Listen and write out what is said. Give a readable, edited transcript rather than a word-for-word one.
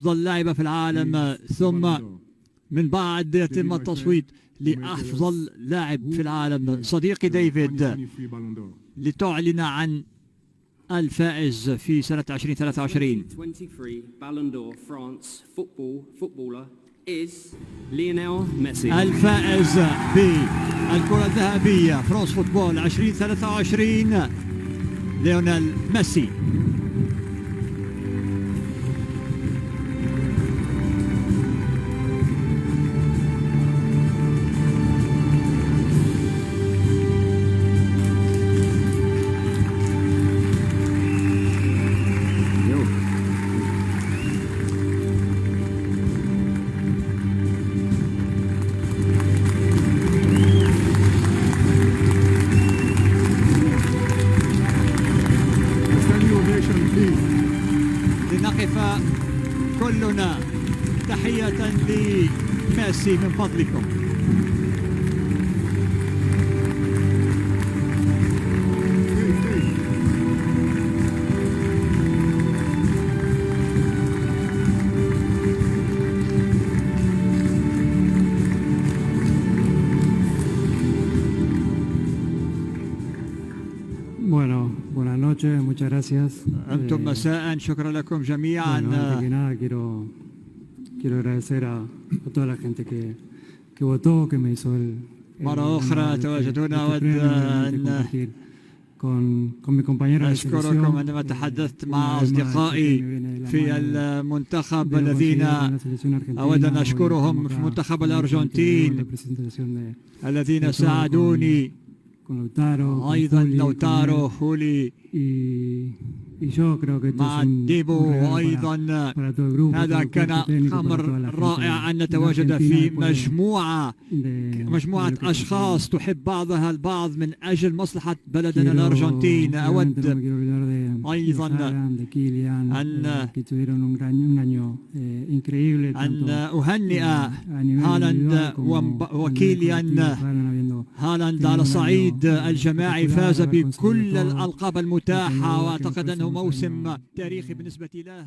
أفضل لاعبة في العالم، ثم من بعد يتم التصويت لأفضل لاعب في العالم. صديقي ديفيد، لتعلن عن الفائز في سنة 2023. الفائز بالكرة الذهبية فرانس فوتبول 2023 ليونيل ميسي. لنقف كلنا تحية لميسي من فضلكم. Buenas noches, muchas gracias. أنتم مساء، شكرا لكم جميعا. Antes que nada quiero agradecer a toda la gente que votó, que me hizo مرة أخرى تواجدون، أود con mi compañero. أشكركم عندما تحدثت مع أصدقائي في المنتخب الذين أود أن أشكرهم في منتخب الأرجنتين الذين ساعدوني، أيضا لوتارو، هولي، مع ديبو، وأيضا هذا كان أمر رائع أن نتواجد في مجموعة أشخاص تحب بعضها البعض من أجل مصلحة بلدنا الأرجنتين. أود أيضا أن أهنئ هالاند وكيليان هالاند على الصعيد الجماعي، فاز بكل الألقاب المتاحة، وأعتقد أنه موسم تاريخي بالنسبة له.